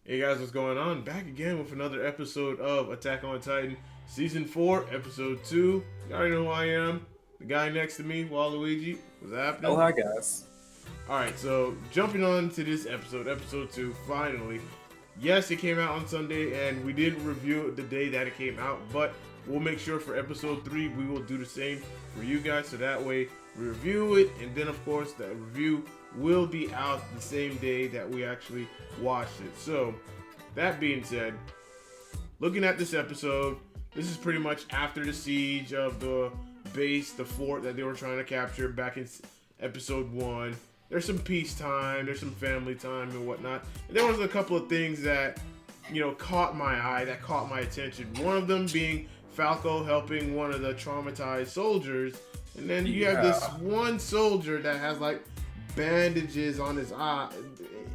Hey guys, what's going on? Back again with another episode of Attack on Titan, Season 4, Episode 2. You already know who I am. The guy next to me, Waluigi. What's Oh, happening? hi, guys. Alright, so jumping on to this episode, Episode 2, finally. Yes, it came out on Sunday, and we didn't review it the day that it came out, but we'll make sure for Episode 3 we will do the same for you guys, so that way we review it, and then of course the review will be out the same day that we actually watched it. So, that being said, looking at this episode, this is pretty much after the siege of the base, the fort that they were trying to capture back in episode 1. There's some peacetime, there's some family time and whatnot. And there was a couple of things that, caught my eye, that caught my attention. One of them being Falco helping one of the traumatized soldiers. And then you have this one soldier that has like bandages on his eyes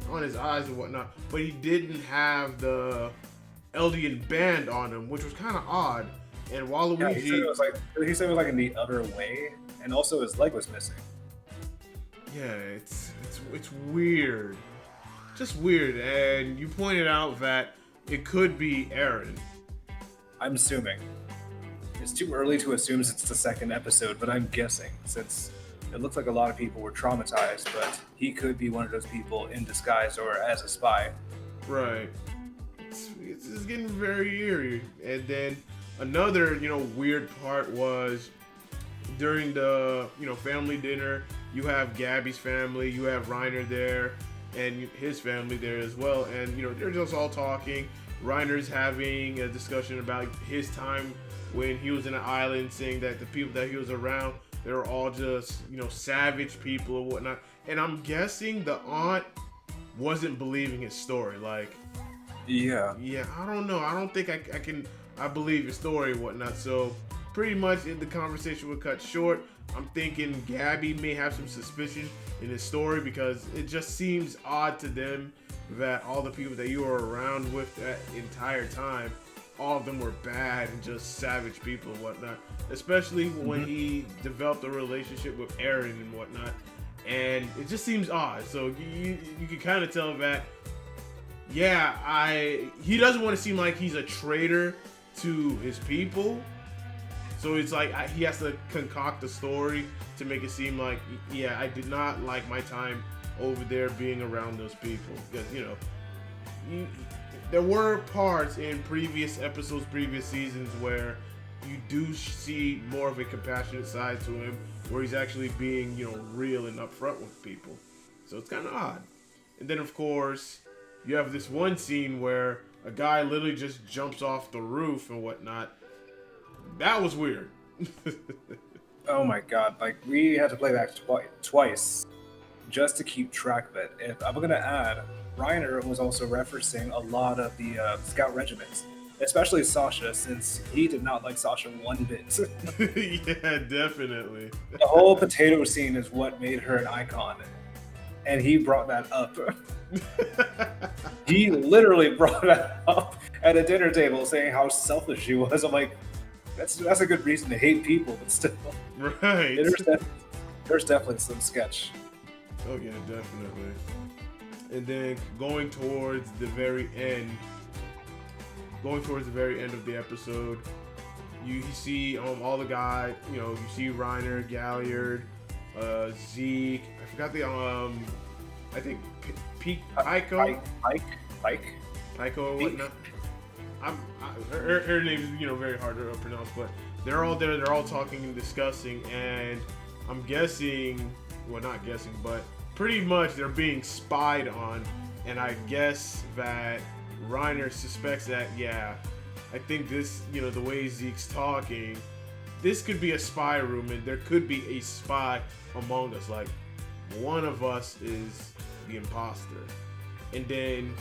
and whatnot, but he didn't have the Eldian band on him, which was kind of odd. And Waluigi, he said it was like in the other way, and also his leg was missing. yeah, it's weird, just weird. And you pointed out that it could be Eren. I'm assuming. It's too early to assume since it's the second episode, but I'm guessing since it looks like a lot of people were traumatized, but he could be one of those people in disguise or as a spy. Right. It's getting very eerie. And then another, weird part was during the, family dinner, you have Gabby's family, you have Reiner there, and his family there as well. And, they're just all talking. Reiner's having a discussion about his time when he was in an island, saying that the people that he was around, they were all just, savage people or whatnot. And I'm guessing the aunt wasn't believing his story. Like, Yeah, I don't know. I don't think I believe your story and whatnot. So pretty much the conversation would cut short. I'm thinking Gabby may have some suspicion in his story because it just seems odd to them that all the people that you were around with that entire time, all of them were bad and just savage people and whatnot. Especially when he developed a relationship with Eren and whatnot. And it just seems odd. So you can kind of tell that, he doesn't want to seem like he's a traitor to his people. So it's like he has to concoct a story to make it seem like, I did not like my time over there being around those people. Because, there were parts in previous episodes, previous seasons where you do see more of a compassionate side to him, where he's actually being, real and upfront with people. So it's kind of odd. And then, of course, you have this one scene where a guy literally just jumps off the roof and whatnot. That was weird. Oh my god, like we had to play back twice just to keep track of it. If I'm gonna add, Reiner was also referencing a lot of the scout regiments, especially Sasha, since he did not like Sasha one bit. Yeah, definitely. The whole potato scene is what made her an icon, and he brought that up. He literally brought that up at a dinner table, saying how selfish she was. I'm like, that's a good reason to hate people, but still, Right. There's definitely some sketch. Oh yeah, definitely. And then going towards the very end of the episode, you see all the guys. You see Reiner, Galliard, Zeke. I forgot the I think Pico. Pico or whatnot. Her name is very hard to pronounce, but they're all there. They're all talking and discussing, and I'm guessing, well, not guessing, but pretty much they're being spied on, and I guess that Reiner suspects that, I think this, the way Zeke's talking, this could be a spy room, and there could be a spy among us. Like, one of us is the imposter, and then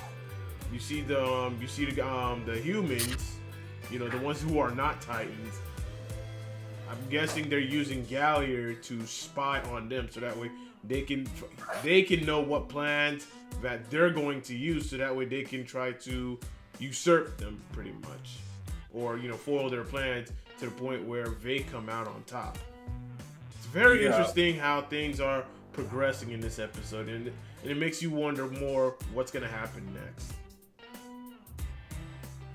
you see the humans, the ones who are not Titans. I'm guessing they're using Galliard to spy on them, so that way they can know what plans that they're going to use, so that way they can try to usurp them, pretty much, or foil their plans to the point where they come out on top. It's very interesting how things are progressing in this episode, and it makes you wonder more what's gonna happen next.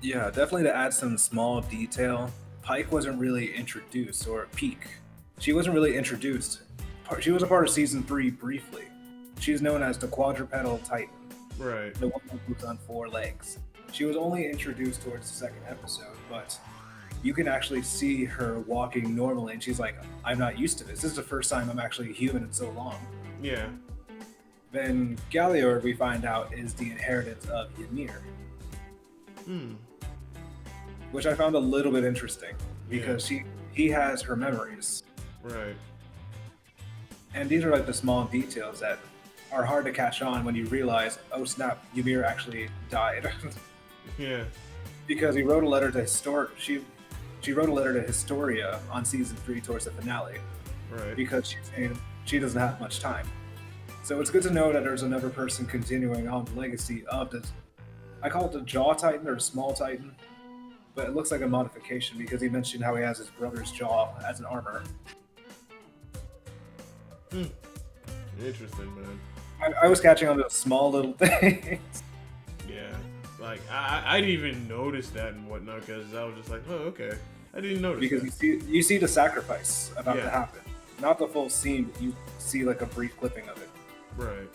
Yeah, definitely to add some small detail, Pike wasn't really introduced, or Peak. She wasn't really introduced. She was a part of season 3 briefly. She's known as the quadrupedal titan, Right. the one that moves on 4 legs. She was only introduced towards the second episode, but you can actually see her walking normally, and she's like, I'm not used to this. This is the first time I'm actually human in so long. Yeah. Then Galliard, we find out, is the inheritance of Ymir, Hmm. which I found a little bit interesting because he has her memories. Right. And these are like the small details that are hard to catch on when you realize, oh snap, Ymir actually died. Yeah. Because he wrote a letter to she wrote a letter to Historia on season 3 towards the finale Right. because she's saying she doesn't have much time. So it's good to know that there's another person continuing on the legacy of this. I call it the Jaw Titan or the Small Titan, but it looks like a modification because he mentioned how he has his brother's jaw as an armor. Interesting, man. I was catching on to small little things. Yeah. Like I didn't even notice that and whatnot because I was just like, oh, okay. I didn't notice Because that. you see the sacrifice about Yeah. to happen. Not the full scene, but you see like a brief clipping of it. Right.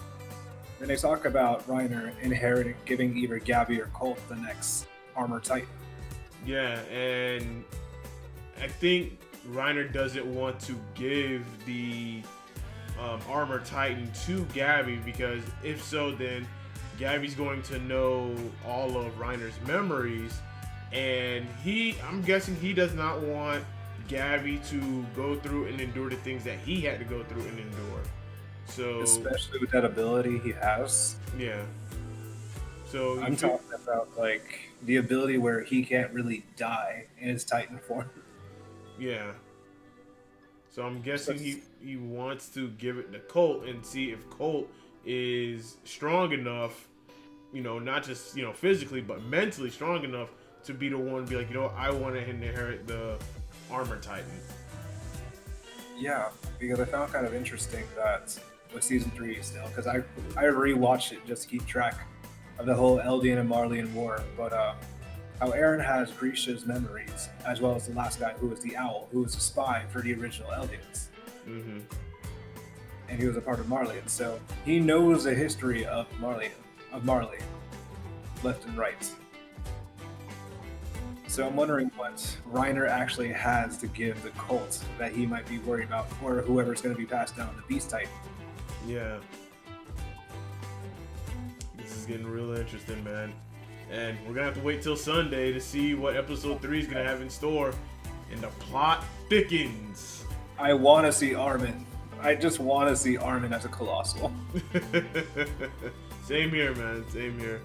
Then they talk about Reiner inheriting, giving either Gabby or Colt the next armor titan. Yeah, and I think Reiner doesn't want to give the armor titan to Gabby because if so, then Gabby's going to know all of Reiner's memories, and I'm guessing he does not want Gabby to go through and endure the things that he had to go through and endure. So Especially with that ability he has. yeah. So I'm talking about like the ability where he can't really die in his Titan form. Yeah. So I'm guessing he wants to give it to Colt and see if Colt is strong enough, not just, physically, but mentally strong enough to be the one to be like, I want to inherit the armor titan. Yeah, because I found kind of interesting that with season 3 still, because I rewatched it just to keep track of the whole Eldian and Marleyan war, but how Eren has Grisha's memories, as well as the last guy who was the Owl, who was a spy for the original Eldians. Mm-hmm. And he was a part of Marleyan, so he knows the history of Marley, left and right. So I'm wondering what Reiner actually has to give the cult that he might be worried about, or whoever's going to be passed down the Beast Titan. Yeah. This is getting real interesting, man. And we're going to have to wait till Sunday to see what episode 3 is going to have in store. And the plot thickens. I want to see Armin. I just want to see Armin as a Colossal. Same here, man. Same here.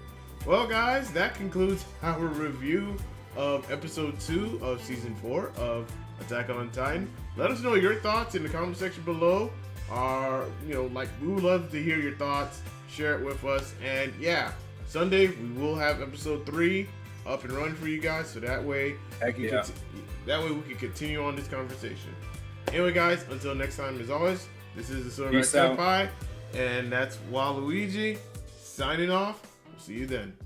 Well, guys, that concludes our review of episode 2 of season 4 of Attack on Titan. Let us know your thoughts in the comment section below. We would love to hear your thoughts. Share it with us. And yeah, Sunday we will have episode 3 up and running for you guys, so that way we can continue on this conversation. Anyway, guys, until next time, as always, this is the Silverback Senpai, and that's Waluigi signing off. We'll see you then.